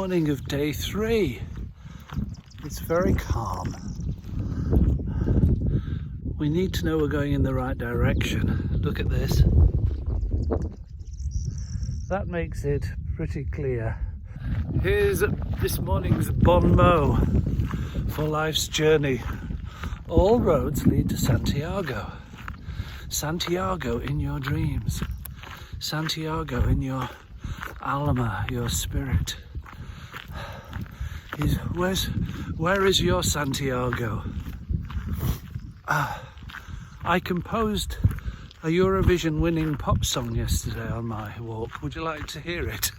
morning of day 3. It's very calm. We need to know we're going in the right direction. Look at this. That makes it pretty clear. Here's this morning's bon mot for life's journey. All roads lead to Santiago. Santiago in your dreams. Santiago in your alma, your spirit. Where is your Santiago? I composed a Eurovision winning pop song yesterday on my walk. Would you like to hear it?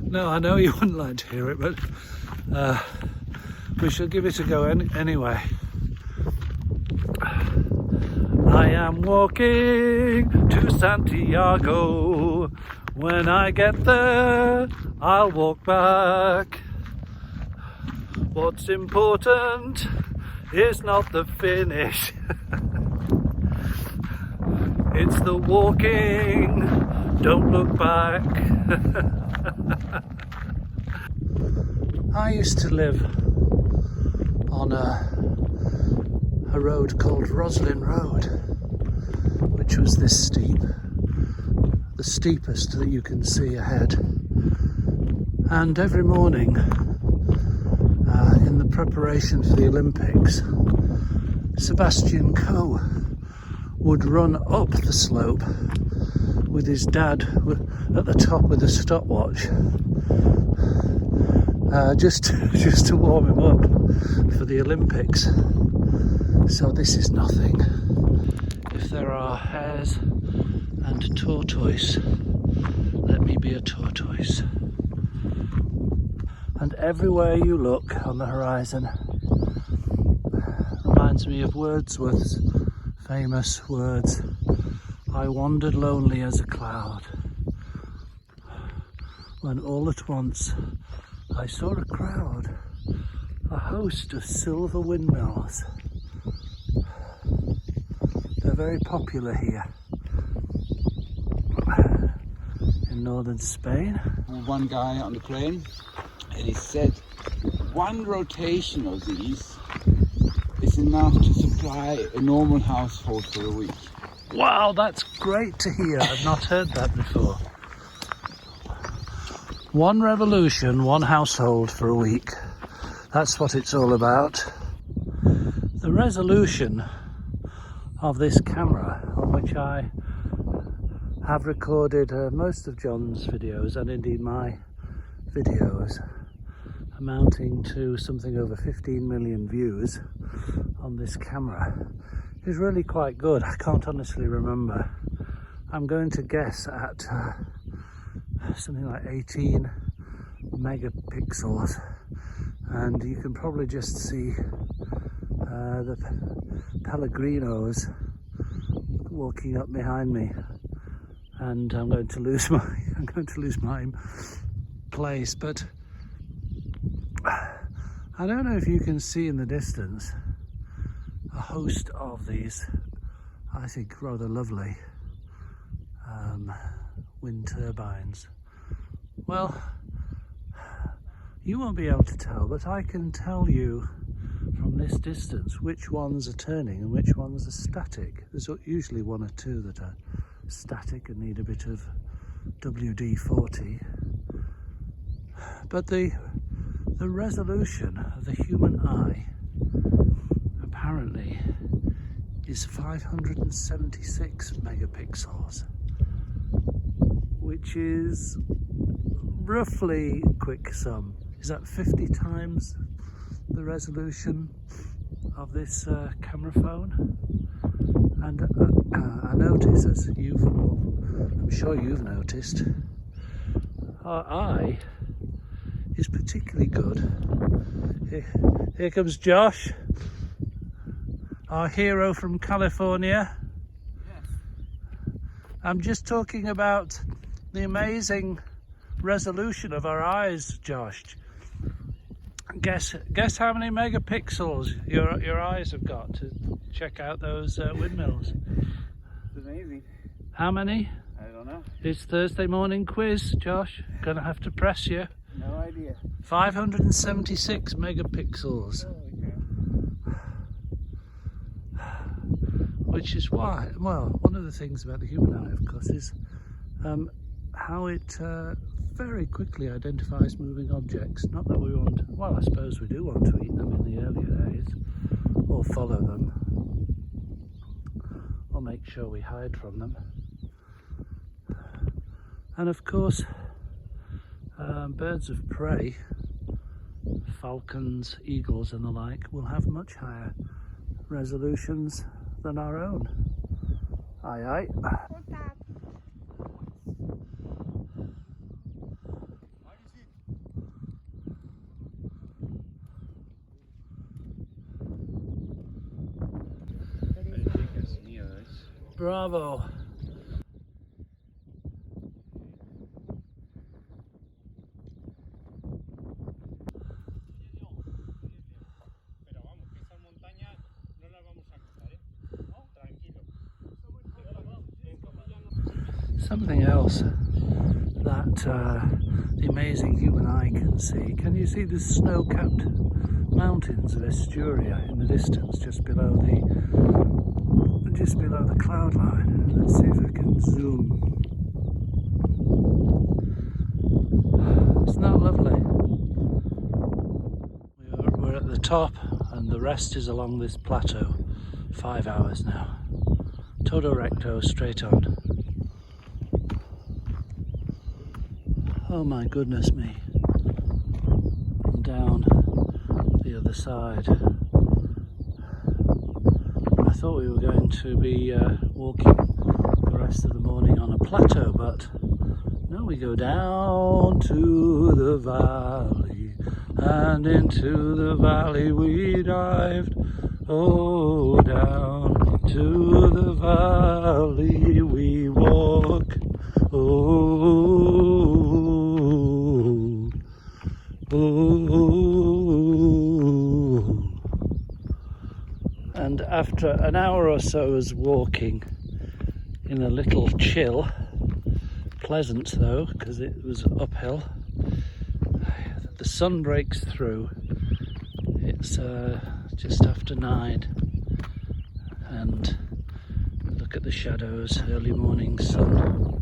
No, I know you wouldn't like to hear it, but we shall give it a go anyway. I am walking to Santiago. When I get there, I'll walk back. What's important is not the finish. It's the walking, don't look back. I used to live on a road called Roslin Road, which was this steep, the steepest that you can see ahead. And every morning, in the preparation for the Olympics, Sebastian Coe would run up the slope with his dad at the top with a stopwatch, just to warm him up for the Olympics. So this is nothing. If there are hares and tortoise, let me be a tortoise. And everywhere you look on the horizon reminds me of Wordsworth's famous words, I wandered lonely as a cloud, when all at once I saw a crowd, a host of silver windmills. They're very popular here in northern Spain. One guy on the plane, and he said one rotation of these is enough to supply a normal household for a week. Wow, that's great to hear. I've not heard that before. One revolution, one household for a week. That's what it's all about. The resolution of this camera, on which I have recorded most of John's videos, and indeed my videos, amounting to something over 15 million views on this camera, is really quite good. I can't honestly remember. I'm going to guess at something like 18 megapixels, and you can probably just see the Pellegrinos walking up behind me, and I'm going to lose my place. But I don't know if you can see in the distance a host of these, I think, rather lovely wind turbines. Well, you won't be able to tell, but I can tell you from this distance which ones are turning and which ones are static. There's usually one or two that are static and need a bit of WD-40. But the resolution of the human eye apparently is 576 megapixels, which is roughly, quick sum, is that 50 times the resolution of this camera phone. And I notice, as I'm sure you've noticed, our eye is particularly good. Here comes Josh, our hero from California. Yes. I'm just talking about the amazing resolution of our eyes, Josh. Guess how many megapixels your eyes have got to check out those windmills. It's amazing. How many? I don't know. It's Thursday morning quiz, Josh. Gonna have to press you. No idea. 576 megapixels. Which is why, well, one of the things about the human eye, of course, is how it very quickly identifies moving objects. Not that we want, well, I suppose we do want to eat them in the earlier days, or follow them, or make sure we hide from them. And of course, birds of prey, falcons, eagles and the like, will have much higher resolutions than our own. Aye aye. Bravo. Something else that the amazing human eye can see. Can you see the snow-capped mountains of Asturia in the distance, just below the cloud line? Let's see if I can zoom. Isn't that lovely? We're at the top, and the rest is along this plateau. 5 hours now. Todo recto, straight on. Oh my goodness me. And down the other side. I thought we were going to be walking the rest of the morning on a plateau, but no, we go down to the valley, and into the valley we dived. Oh, down to the valley we walk. Oh, oh. And after an hour or so's walking in a little chill, pleasant though, because it was uphill, the sun breaks through. It's just after 9, and look at the shadows, early morning sun.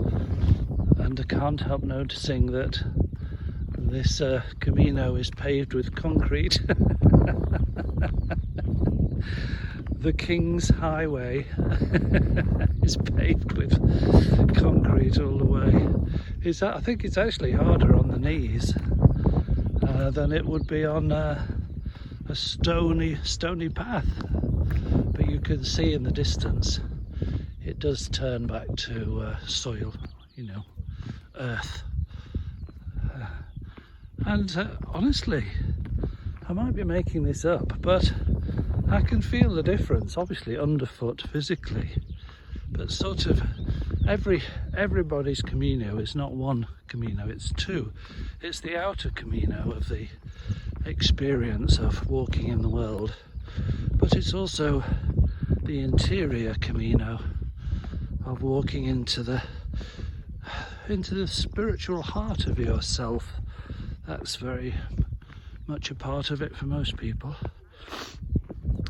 And I can't help noticing that this Camino is paved with concrete. The King's Highway is paved with concrete all the way. I think it's actually harder on the knees than it would be on a stony path. But you can see in the distance it does turn back to soil, you know, earth. And honestly, I might be making this up, but I can feel the difference, obviously underfoot physically, but sort of everybody's Camino is not one Camino, it's two. It's the outer Camino of the experience of walking in the world, but it's also the interior Camino of walking into the spiritual heart of yourself. That's very much a part of it for most people.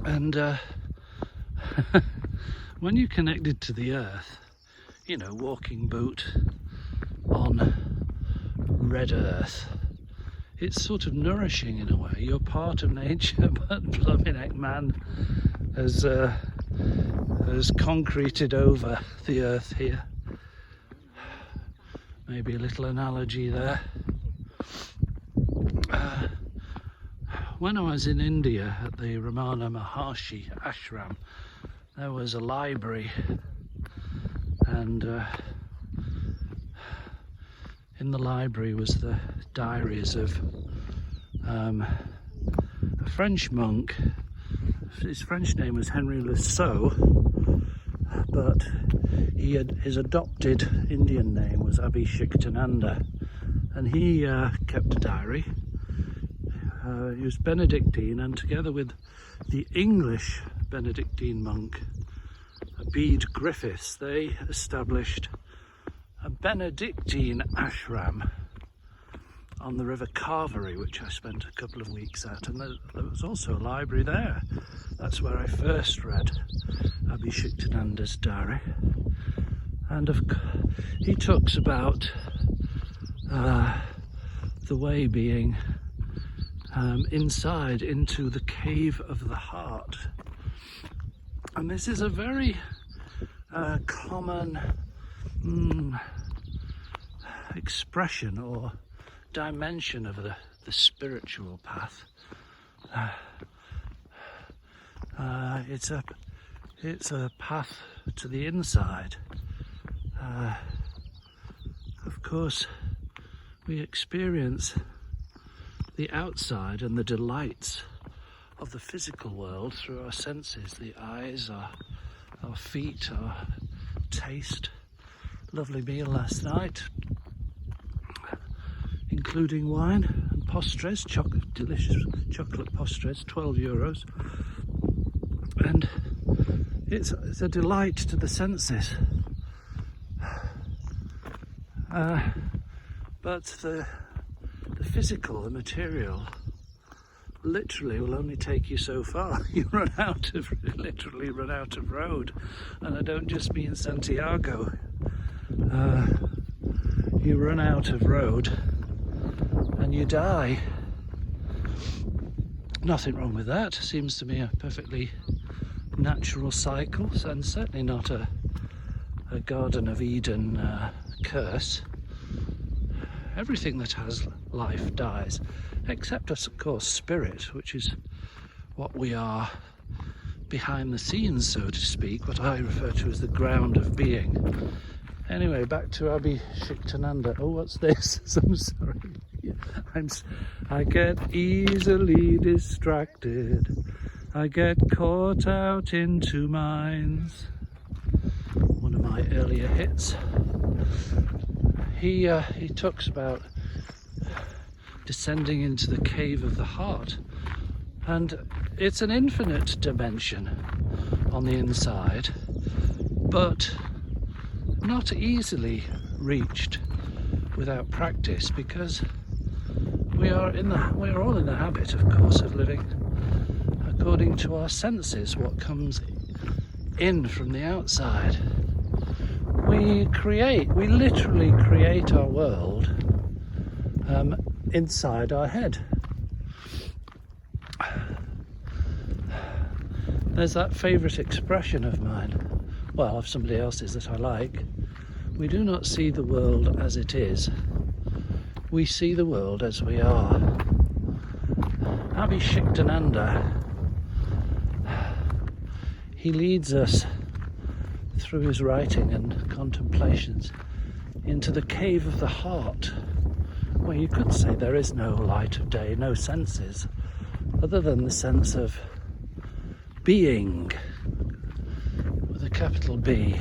And when you're connected to the earth, you know, walking boot on red earth, it's sort of nourishing in a way. You're part of nature, but blooming heck, man has concreted over the earth here. Maybe a little analogy there. When I was in India at the Ramana Maharshi ashram, there was a library, and in the library was the diaries of a French monk. His French name was Henry Lesseau, but his adopted Indian name was Abhishektananda, and he kept a diary. He was Benedictine, and together with the English Benedictine monk Bede Griffiths, they established a Benedictine ashram on the River Carvery, which I spent a couple of weeks at, and there was also a library there. That's where I first read Abhishektananda's diary. And he talks about the way being inside into the cave of the heart. And this is a very common expression or dimension of the spiritual path. It's a path to the inside. Of course, we experience the outside and the delights of the physical world through our senses, the eyes, our feet, our taste. Lovely meal last night, including wine and postres, delicious chocolate postres, €12. And it's a delight to the senses. But the physical, the material, literally will only take you so far. You literally run out of road. And I don't just mean Santiago. You run out of road and you die. Nothing wrong with that. Seems to me a perfectly natural cycle, and certainly not a Garden of Eden curse. Everything that has life dies, except of course spirit, which is what we are behind the scenes, so to speak, what I refer to as the ground of being. Anyway, back to Abhishektananda. Oh, what's this? I'm sorry. I get easily distracted. I get caught out into mines. One of my earlier hits. He talks about descending into the cave of the heart, and it's an infinite dimension on the inside, but not easily reached without practice, because we are all in the habit, of course, of living according to our senses, what comes in from the outside. We literally create our world inside our head. There's that favourite expression of mine, well, of somebody else's that I like. We do not see the world as it is. We see the world as we are. Abhishektananda, he leads us through his writing and contemplations into the cave of the heart, where you could say there is no light of day, no senses, other than the sense of being, with a capital B.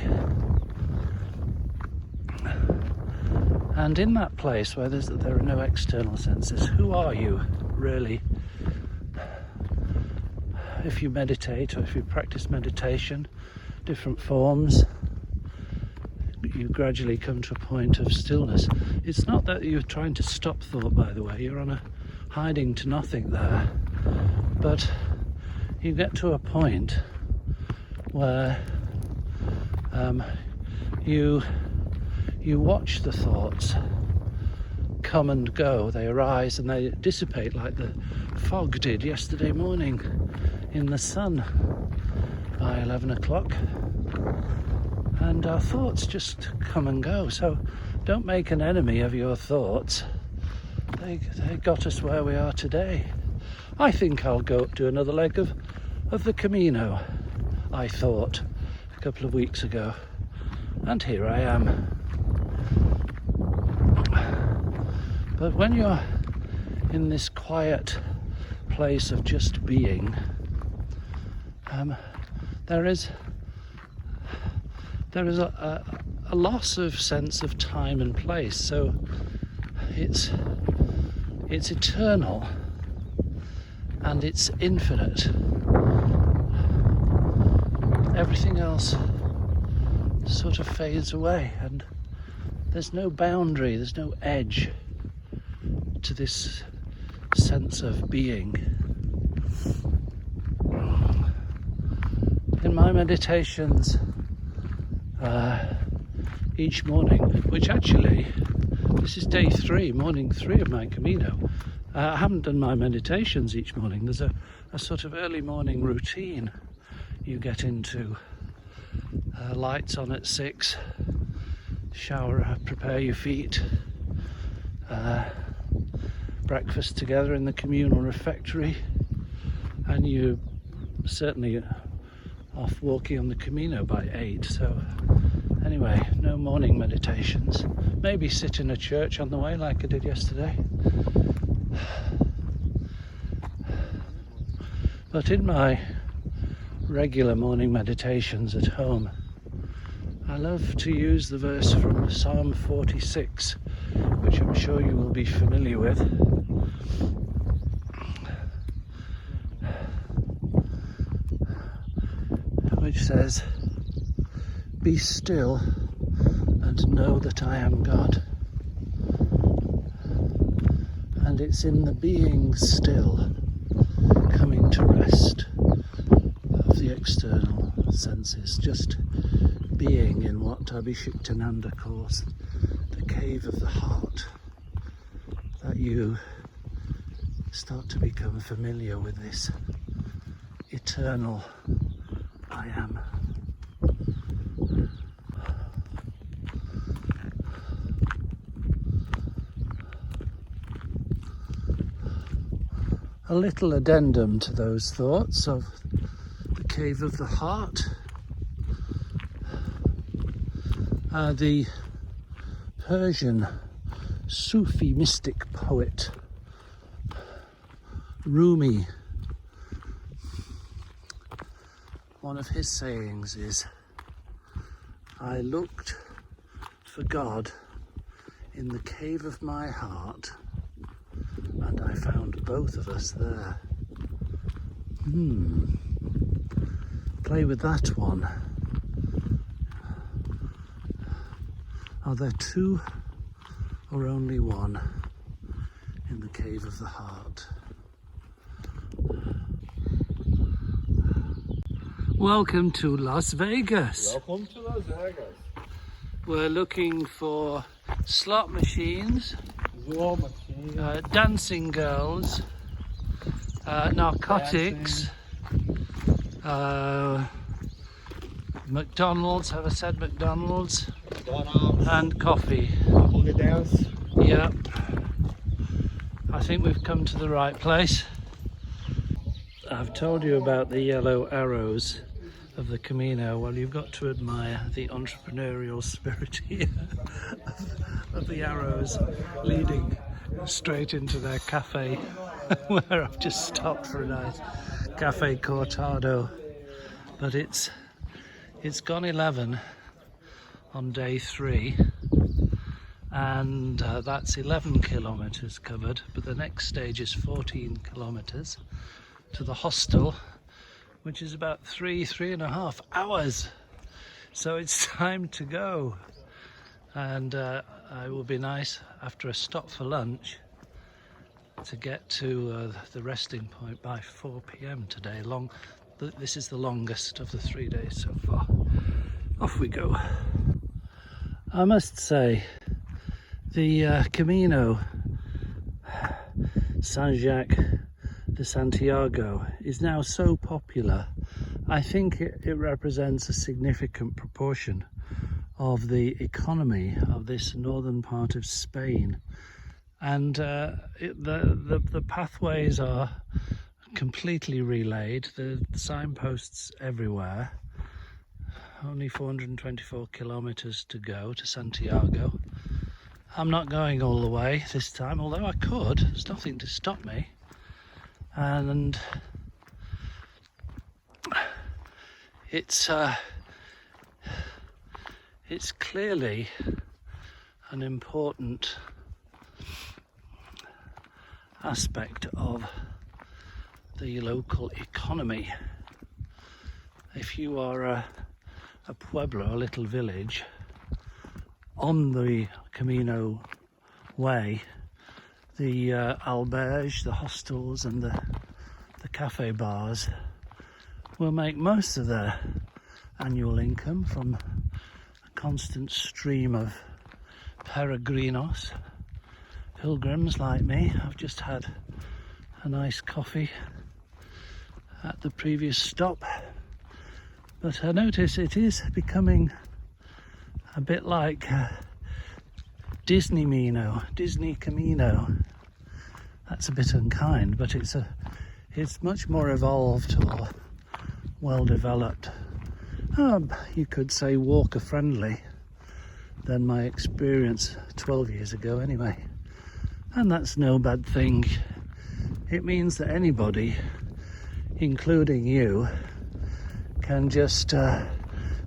And in that place where there are no external senses, who are you really? If you meditate, or if you practice meditation, different forms, you gradually come to a point of stillness. It's not that you're trying to stop thought, by the way, you're on a hiding to nothing there, but you get to a point where you watch the thoughts come and go. They arise and they dissipate like the fog did yesterday morning in the sun by 11 o'clock. And our thoughts just come and go. So don't make an enemy of your thoughts. They got us where we are today. I think I'll go do another leg of the Camino, I thought a couple of weeks ago. And here I am. But when you're in this quiet place of just being, there is a loss of sense of time and place. So it's eternal and it's infinite. Everything else sort of fades away, and there's no boundary, there's no edge to this sense of being. In my meditations each morning, which actually, this is day 3, morning 3 of my Camino. I haven't done my meditations each morning. There's a sort of early morning routine you get into. Lights on at 6, shower, prepare your feet, breakfast together in the communal refectory, and you certainly off walking on the Camino by 8. So anyway, no morning meditations. Maybe sit in a church on the way like I did yesterday. But in my regular morning meditations at home, I love to use the verse from Psalm 46, which I'm sure you will be familiar with. Which says, "Be still and know that I am God." And it's in the being still, coming to rest of the external senses, just being in what Abhishektananda calls the cave of the heart, that you start to become familiar with this eternal I am. A little addendum to those thoughts of the cave of the heart. The Persian Sufi mystic poet Rumi, one of his sayings is, "I looked for God in the cave of my heart, and I found both of us there." Play with that one. Are there two or only one in the cave of the heart? Welcome to Las Vegas. Welcome to Las Vegas. We're looking for slot machines, dancing girls, narcotics, McDonald's, have I said McDonald's? And coffee. Dance. Yep. I think we've come to the right place. I've told you about the yellow arrows of the Camino. Well, you've got to admire the entrepreneurial spirit here of the arrows leading straight into their cafe, where I've just stopped for a nice cafe cortado. But it's gone 11 on day 3, and that's 11 kilometers covered, but the next stage is 14 kilometers to the hostel, which is about 3.5 hours. So it's time to go, and it will be nice after a stop for lunch to get to the resting point by 4 p.m. today. This is the longest of the 3 days so far. Off we go. I must say, the Camino Saint-Jacques de Santiago is now so popular. I think it represents a significant proportion of the economy of this northern part of Spain, and the pathways are completely relaid. The signposts everywhere. Only 424 kilometers to go to Santiago. I'm not going all the way this time, although I could. There's nothing to stop me. And it's clearly an important aspect of the local economy. If you are a pueblo, a little village, on the Camino way, the alberge, the hostels and the cafe bars will make most of their annual income from a constant stream of peregrinos, pilgrims like me. I've just had a nice coffee at the previous stop, but I notice it is becoming a bit like Disney Camino. That's a bit unkind, but it's much more evolved or well developed. You could say walker friendly than my experience 12 years ago anyway. And that's no bad thing. It means that anybody, including you, can just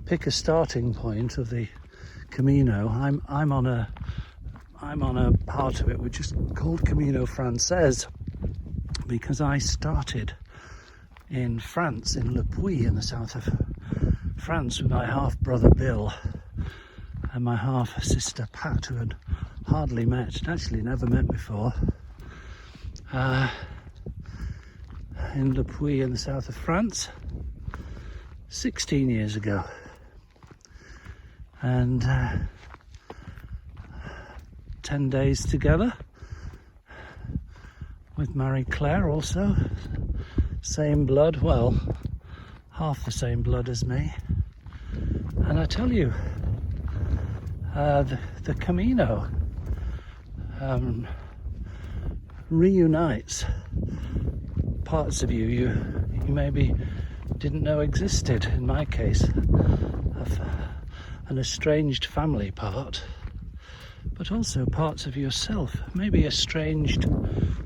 pick a starting point of the Camino. I'm on a part of it which is called Camino Française, because I started in France, in Le Puy, in the south of France, with my half-brother Bill and my half-sister Pat, who had hardly met, actually never met before, in Le Puy in the south of France 16 years ago. And 10 days together with Marie Claire, also same blood, well, half the same blood as me. And I tell you, the Camino reunites parts of you maybe didn't know existed. In my case, an estranged family part, but also parts of yourself, maybe estranged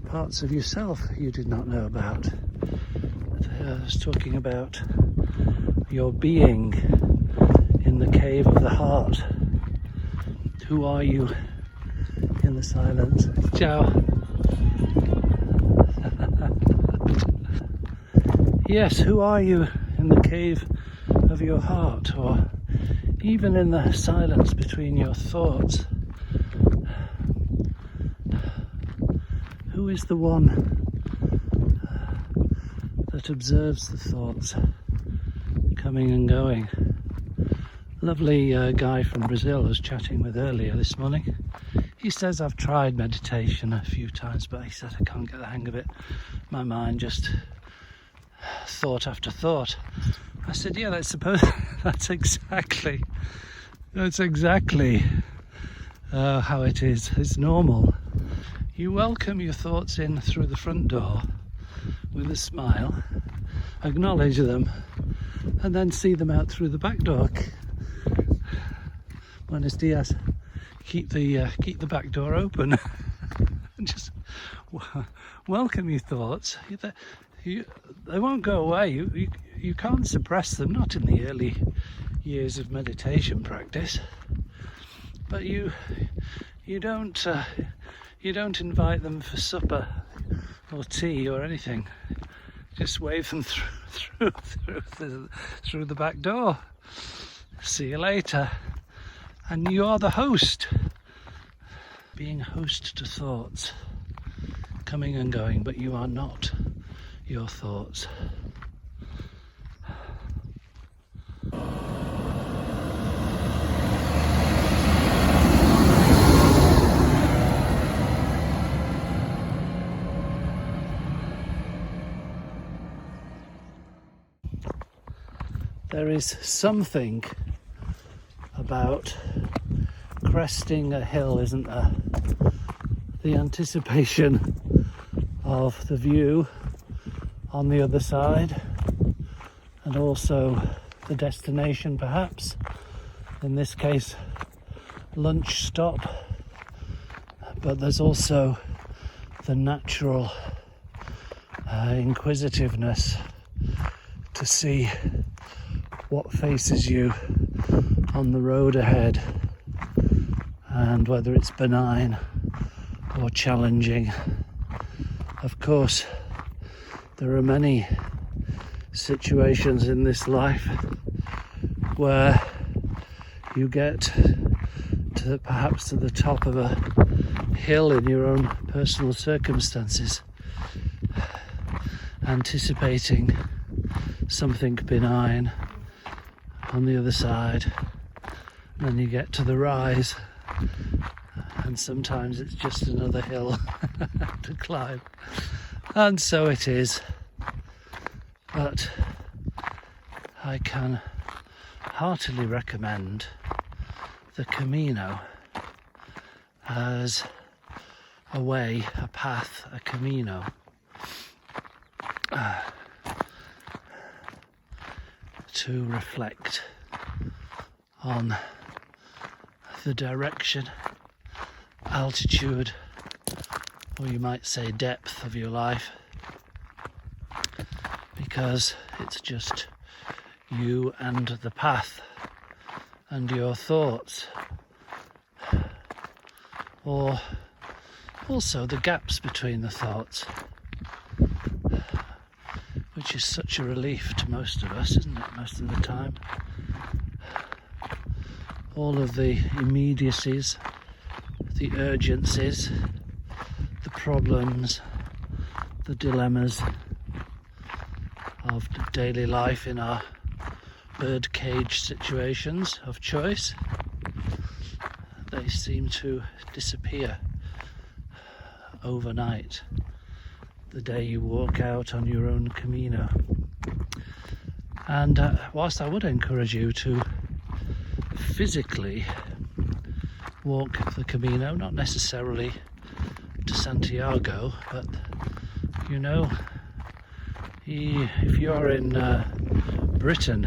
parts of yourself you did not know about. I was talking about your being in the cave of the heart. Who are you in the silence? Ciao. Yes, who are you in the cave of your heart, or even in the silence between your thoughts? Who is the one that observes the thoughts coming and going? Lovely guy from Brazil I was chatting with earlier this morning. He says, I've tried meditation a few times, but he said I can't get the hang of it. My mind just thought after thought. I said, yeah, that's exactly how it is. It's normal. You welcome your thoughts in through the front door with a smile, acknowledge them, and then see them out through the back door. Buenos dias. Keep the back door open and just welcome your thoughts. They won't go away. You can't suppress them, not in the early years of meditation practice. But you don't invite them for supper or tea or anything. Just wave them through the back door. See you later. And you are the host, being host to thoughts, coming and going, but you are not your thoughts. There is something about cresting a hill, isn't there? The anticipation of the view on the other side, and also the destination, perhaps in this case lunch stop, but there's also the natural inquisitiveness to see what faces you on the road ahead, and whether it's benign or challenging. Of course, there are many situations in this life where you get perhaps to the top of a hill in your own personal circumstances, anticipating something benign on the other side. And then you get to the rise, and sometimes it's just another hill to climb. And so it is. But I can heartily recommend the Camino as a way, a path, a Camino to reflect on the direction, altitude, or you might say depth of your life, because it's just you and the path and your thoughts, or also the gaps between the thoughts, which is such a relief to most of us, isn't it, most of the time? All of the immediacies, the urgencies, the problems, the dilemmas of daily life in our birdcage situations of choice, they seem to disappear overnight the day you walk out on your own Camino. And whilst I would encourage you to physically walk the Camino, not necessarily to Santiago, but you know, if you're in Britain,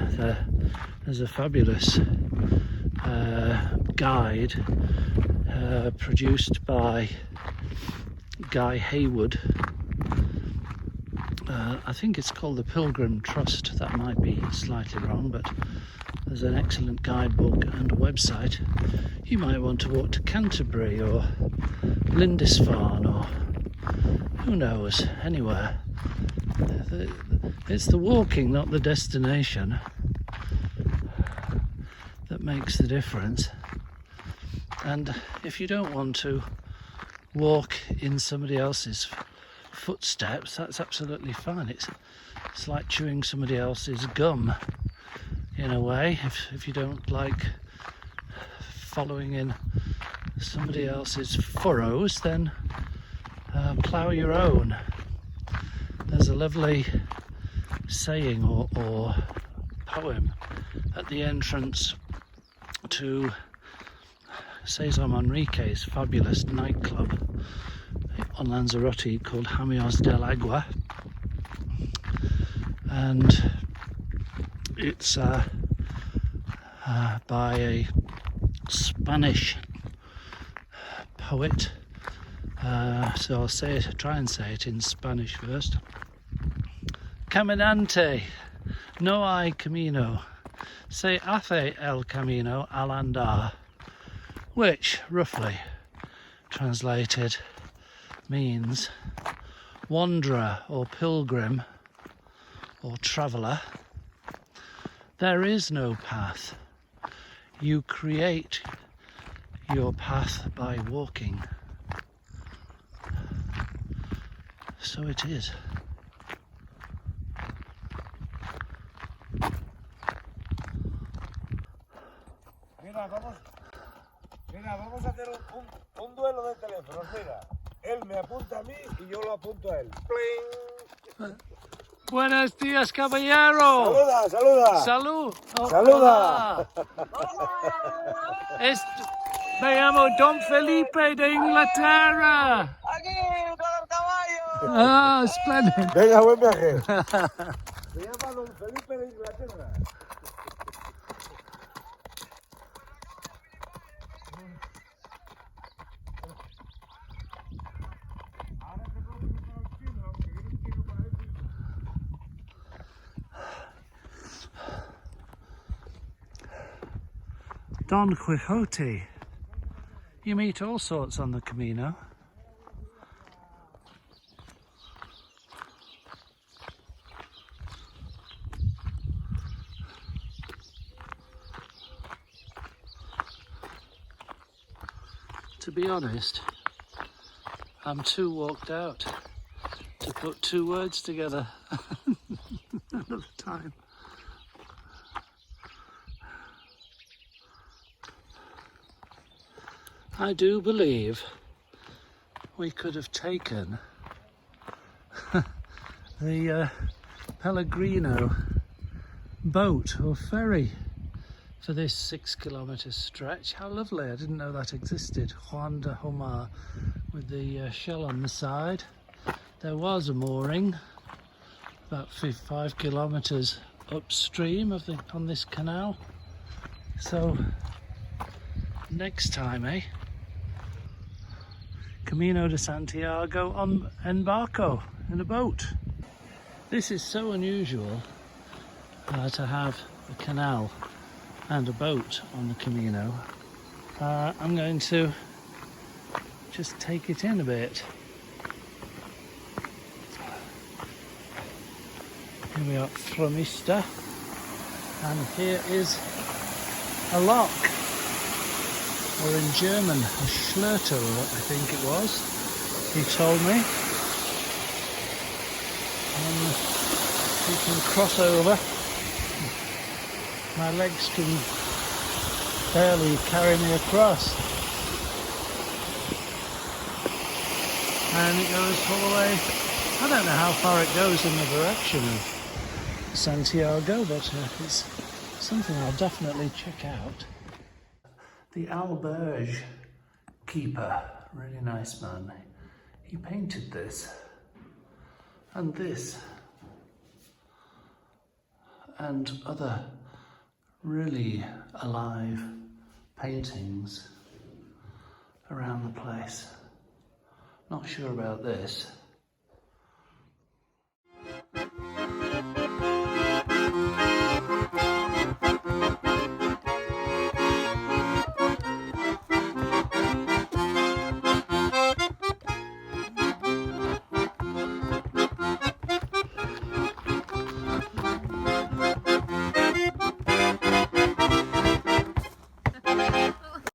there's a fabulous guide produced by Guy Hayward. I think it's called the Pilgrim Trust. That might be slightly wrong, but there's an excellent guidebook and a website. You might want to walk to Canterbury or Lindisfarne or who knows, anywhere. It's the walking, not the destination, that makes the difference. And if you don't want to walk in somebody else's footsteps, that's absolutely fine. It's like chewing somebody else's gum in a way. If you don't like following in somebody else's furrows, then plough your own. There's a lovely saying or poem at the entrance to Cesar Manrique's fabulous nightclub on Lanzarote called Jamios del Agua, and it's by a Spanish poet, so I'll try and say it in Spanish first. Caminante, no hay camino, se hace el camino al andar, which roughly translated means wanderer or pilgrim or traveller. There is no path. You create your path by walking. So it is. Mira, vamos a hacer un duelo de teléfonos. Mira, él me apunta a mí y yo lo apunto a él. ¡Pling! Buenos días, caballero. Saluda, saluda. Salud. Oh, Saluda. hola. Me llamo Don Felipe de Inglaterra. Aquí, con el caballo. Ah, espléndido. Venga, buen viaje. Se llama Don Felipe de Inglaterra. Don Quixote. You meet all sorts on the Camino. To be honest, I'm too walked out to put two words together another time. I do believe we could have taken the Pellegrino boat or ferry for this 6 kilometre stretch. How lovely, I didn't know that existed. Juan de Homar with the shell on the side. There was a mooring about 5 kilometres upstream of on this canal. So next time, Camino de Santiago en barco, in a boat. This is so unusual to have a canal and a boat on the Camino. I'm going to just take it in a bit. Here we are, Fromista, and here is a lock, or in German, a Schlurter, I think it was, he told me. And you can cross over. My legs can barely carry me across. And it goes all the way, I don't know how far it goes in the direction of Santiago, but it's something I'll definitely check out. The albergue keeper, really nice man, he painted this and this and other really alive paintings around the place. Not sure about this.